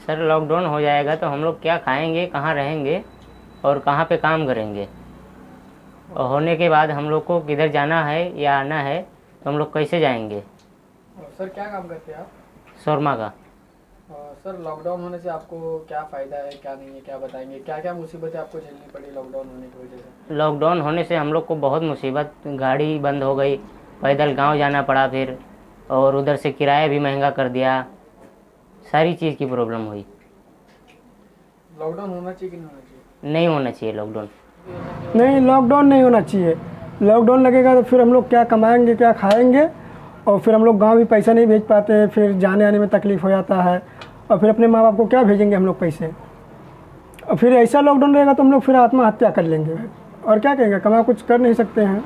Sir lockdown हो जाएगा तो हम लोग क्या खाएंगे, कहाँ रहेंगे और कहाँ पे काम करेंगे, और होने के बाद हम लोग को किधर जाना है या आना है तो हम लोग कैसे जाएंगे। सर क्या काम करते हैं आप? शोरमा का। सर लॉकडाउन होने से आपको क्या फ़ायदा है, क्या नहीं है, क्या बताएंगे? क्या क्या मुसीबतें आपको झेलनी पड़ी लॉकडाउन होने की वजह से? लॉकडाउन होने से हम लोग को बहुत मुसीबत, गाड़ी बंद हो गई, पैदल गांव जाना पड़ा फिर, और उधर से किराया भी महंगा कर दिया, सारी चीज़ की प्रॉब्लम हुई। लॉकडाउन होना चाहिए कि नहीं होना चाहिए? नहीं होना चाहिए लॉकडाउन। नहीं, लॉकडाउन नहीं होना चाहिए। लॉकडाउन लगेगा तो फिर हम लोग क्या कमाएंगे, क्या खाएंगे, और फिर हम लोग गांव भी पैसा नहीं भेज पाते हैं, फिर जाने आने में तकलीफ़ हो जाता है, और फिर अपने माँ बाप को क्या भेजेंगे हम लोग पैसे। और फिर ऐसा लॉकडाउन रहेगा तो हम लोग फिर आत्महत्या कर लेंगे, और क्या कहेंगे, कमा कुछ कर नहीं सकते हैं।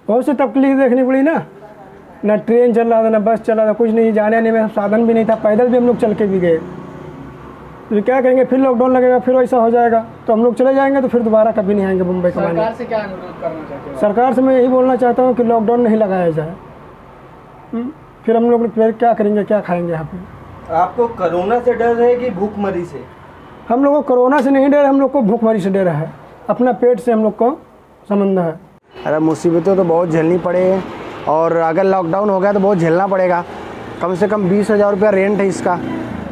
बहुत सी तकलीफ देखनी पड़ी ना ट्रेन चल रहा था, ना बस चल रहा था, कुछ नहीं, जाने आने में साधन भी नहीं था, पैदल भी हम लोग चल के भी गए। फिर क्या करेंगे, फिर लॉकडाउन लगेगा, फिर वैसा हो जाएगा तो हम लोग चले जाएंगे, तो फिर दोबारा कभी नहीं आएंगे मुंबई कमाने। सरकार से क्या अनुरोध करना चाहते हैं? सरकार से मैं यही बोलना चाहता हूँ कि लॉकडाउन नहीं लगाया जाए। फिर हम लोग फिर क्या करेंगे, क्या खाएंगे यहाँ पे। आपको कोरोना से डर है कि भूखमरी से? हम लोग को कोरोना से नहीं डर, हम लोग को भूखमरी से डर है, अपना पेट से हम लोग को संबंध है। अरे मुसीबतें तो बहुत झेलनी पड़े, और अगर लॉकडाउन हो गया तो बहुत झेलना पड़ेगा। कम से कम 20,000 रुपया रेंट है, इसका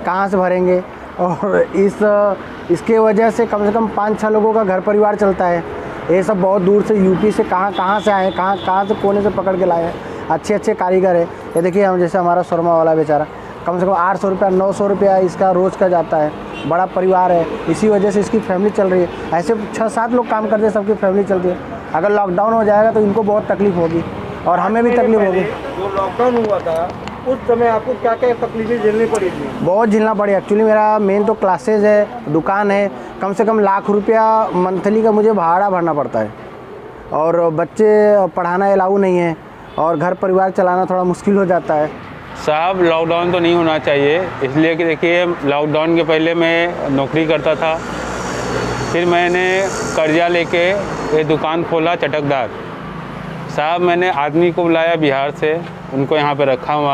कहाँ से भरेंगे, और इसके वजह से कम 5-6 लोगों का घर परिवार चलता है। ये सब बहुत दूर से यूपी से कहाँ से आए, कहाँ से कोने से पकड़ के लाए हैं, अच्छे कारीगर है। ये देखिए, हम जैसे हमारा शोरमा वाला बेचारा कम से कम 800 रुपया 900 रुपया इसका रोज़ का जाता है। बड़ा परिवार है, इसी वजह से इसकी फैमिली चल रही है। ऐसे 6-7 लोग काम करते हैं, सबकी फैमिली चलती है। अगर लॉकडाउन हो जाएगा तो इनको बहुत तकलीफ़ होगी और हमें भी तकलीफ होगी। जो लॉकडाउन हुआ था उस समय आपको क्या क्या तकलीफें झेलनी पड़ी थी? बहुत झेलना पड़ी। एक्चुअली मेरा मेन तो क्लासेज है, दुकान है, कम से कम लाख रुपया मंथली का मुझे भाड़ा भरना पड़ता है, और बच्चे पढ़ाना अलाउ नहीं है, और घर परिवार चलाना थोड़ा मुश्किल हो जाता है। साहब लॉकडाउन तो नहीं होना चाहिए, इसलिए कि देखिए लॉकडाउन के पहले मैं नौकरी करता था, फिर मैंने कर्जा लेके ये दुकान खोला चटकदार। साहब मैंने आदमी को बुलाया बिहार से, उनको यहाँ पे रखा हूँ।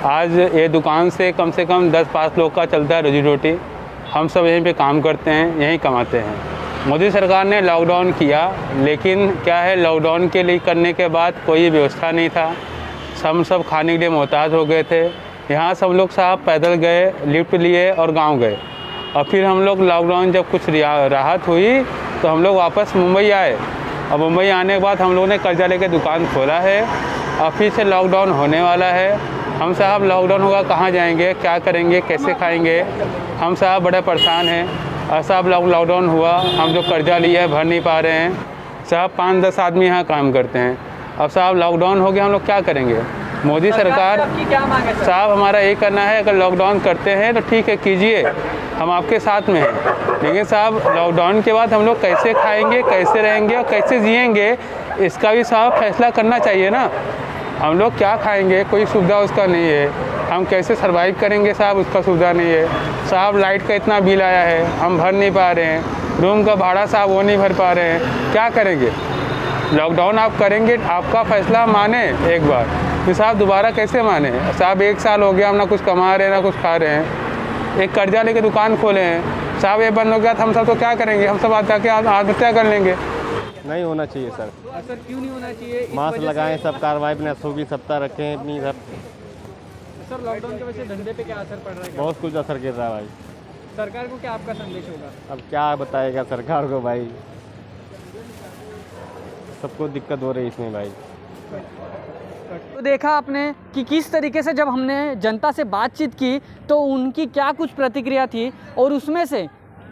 आज ये दुकान से कम 10-5 लोग का चलता है रोजी रोटी। हम सब यहीं पे काम करते हैं, यहीं कमाते हैं। मोदी सरकार ने लॉकडाउन किया, लेकिन क्या है, लॉकडाउन के लिए करने के बाद कोई व्यवस्था नहीं था। हम सब खाने के लिए मोहताज हो गए थे। यहाँ सब लोग साहब पैदल गए, लिफ्ट लिए और गाँव गए। और फिर हम लोग लॉकडाउन जब कुछ राहत हुई तो हम लोग वापस मुंबई आए, और मुंबई आने के बाद हम लोगों ने कर्जा लेके दुकान खोला है। और फिर से लॉकडाउन होने वाला है। हम साहब लॉकडाउन होगा कहाँ जाएंगे, क्या करेंगे, कैसे खाएंगे, हम साहब बड़े परेशान हैं। और साहब लॉकडाउन हुआ, हम जो कर्जा लिए है भर नहीं पा रहे हैं। साहब 5-10 आदमी यहाँ काम करते हैं। अब साहब लॉकडाउन हो गया, हम लोग क्या करेंगे। मोदी सरकार क्या मांगे साहब, हमारा ये करना है, अगर लॉकडाउन करते हैं तो ठीक है कीजिए, हम आपके साथ में हैं। लेकिन साहब लॉकडाउन के बाद हम लोग कैसे खाएंगे, कैसे रहेंगे और कैसे जिएंगे, इसका भी साहब फैसला करना चाहिए ना। हम लोग क्या खाएंगे, कोई सुविधा उसका नहीं है, हम कैसे सर्वाइव करेंगे साहब, उसका सुविधा नहीं है। साहब लाइट का इतना बिल आया है, हम भर नहीं पा रहे हैं। रूम का भाड़ा साहब वो नहीं भर पा रहे हैं, क्या करेंगे। लॉकडाउन आप करेंगे, आपका फैसला माने एक बार, फिर साहब दोबारा कैसे माने। साहब 1 साल हो गया, हम ना कुछ कमा रहे हैं ना कुछ खा रहे हैं। एक कर्जा लेके दुकान खोले हैं, साहब ये बंद हो गया तो हम सब तो क्या करेंगे, हम सब आज जाके आत्महत्या कर लेंगे। नहीं होना चाहिए सर। सर क्यों नहीं होना चाहिए? मास्क लगाएं, सब कार्रवाई में सूखी सप्ताह रखें अपनी सब। सर लॉकडाउन की वजह से धंधे पे क्या असर पड़ रहा है? बहुत कुछ असर गिर रहा है भाई। सरकार को क्या आपका संदेश होगा? अब क्या बताएगा सरकार को भाई, सबको दिक्कत हो रही है इसमें भाई। तो देखा आपने कि किस तरीके से जब हमने जनता से बातचीत की तो उनकी क्या कुछ प्रतिक्रिया थी, और उसमें से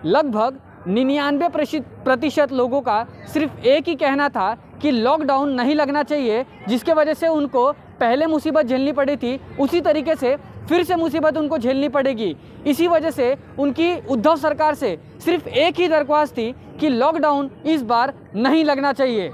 लगभग 99% लोगों का सिर्फ एक ही कहना था कि लॉकडाउन नहीं लगना चाहिए, जिसके वजह से उनको पहले मुसीबत झेलनी पड़ी थी, उसी तरीके से फिर से मुसीबत उनको झेलनी पड़ेगी। इसी वजह से उनकी उद्धव सरकार से सिर्फ एक ही दरख्वास्त थी कि लॉकडाउन इस बार नहीं लगना चाहिए।